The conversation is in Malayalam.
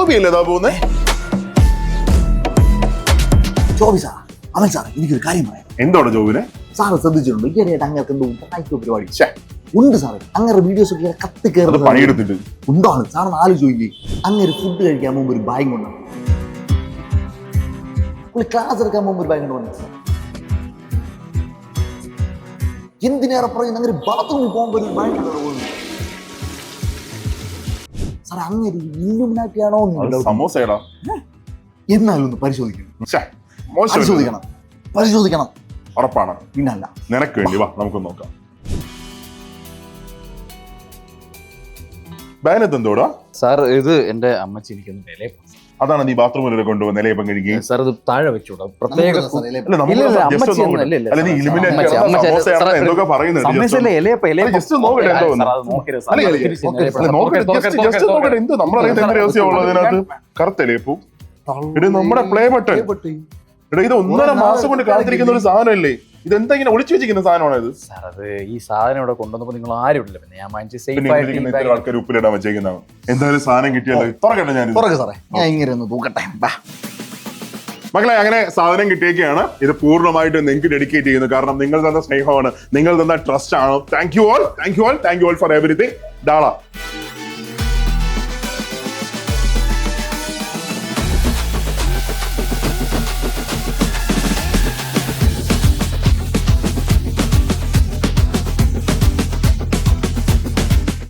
ജോബിയല്ലേ ഇതാ പോകുന്നേ? ജോബി സാർ, അമൽ സാർ, എനിക്കൊരു കാര്യം പറയാം. എന്താണ് ജോബിനെ? സാറ് ശ്രദ്ധിച്ചിട്ടുണ്ട് ഈയിടെയായിട്ട് അങ്ങനത്തെ എന്തോ ഉണ്ടോ പരിപാടി? ഉണ്ട് സാറ്. അങ്ങനെ വീഡിയോസ് ഒക്കെ കത്തി കയറുന്നത് പണിയെടുത്തിട്ട് ഉണ്ടാണ് സാറിന് ആലോചിക്കില്ലേ? അങ്ങനെ ഫുഡ് കഴിക്കാൻ മുമ്പ് ഒരു ബാഗ് കൊണ്ടാണ്, ക്ലാസ് എടുക്കാൻ മുമ്പ് ഒരു ബാഗ് കൊണ്ട് എന്തിനേറെ പറയുന്നത്, അങ്ങനെ ബാത്റൂമിൽ പോകുമ്പോൾ ഒരു ബാഗ് പോകുന്നു സാർ. അങ്ങനെ ഇല്ലുമിനാറ്റിയാണോ സമോസയടാ. എന്നാലും ഒന്ന് പരിശോധിക്കണം, മോശം പരിശോധിക്കണം. ഉറപ്പാണ്? പിന്നല്ല. നിനക്ക് വേണ്ടി വാ നമുക്ക് നോക്കാം. ബാനത്ത് എന്തോടാ സാർ? ഇത് എന്റെ അമ്മച്ചി എനിക്കൊന്ന് നിലയെ അതാണ് നീ ബാത്റൂമിൽ കൊണ്ടുപോകുന്ന നിലയപ്പം കഴിക്കുകയും. സാർ ഇത് താഴെ വെച്ചൂടാ, പ്രത്യേക കറുത്തലേപ്പു ഇത് നമ്മുടെ പ്ലേ ബട്ടൺ. എടാ ഇത് 1.5 മാസം കൊണ്ട് കാത്തിരിക്കുന്ന ഒരു സാധനമല്ലേ? ഇതെന്താ ഇങ്ങനെ ഒളിച്ചു വെച്ചിരിക്കുന്ന സാധനമാണ് ഇത്? സാർ അത് ഈ സാധനം ഇവിടെ കൊണ്ടുവന്നപ്പോ നിങ്ങൾ ആരും ഇല്ല, പിന്നെ ഞാൻ ആൾക്കാർ ഉപ്പിലിടാൻ വെച്ചേക്കുന്നതാണ്. എന്തായാലും സാധനം കിട്ടിയല്ലോ, തുറക്കട്ടെ. ഞാൻ ഇങ്ങനെ ഒന്ന് തൂക്കട്ടെ. മക്കളെ, അങ്ങനെ സാധനം കിട്ടിയൊക്കെയാണ്. ഇത് പൂർണ്ണമായിട്ട് നിങ്ങൾക്ക് ഡെഡിക്കേറ്റ് ചെയ്യുന്നു. കാരണം നിങ്ങൾ തന്ന സ്നേഹമാണ്, നിങ്ങൾ തന്ന ട്രസ്റ്റ് ആണ്. Thank you all for everything. ഡാള.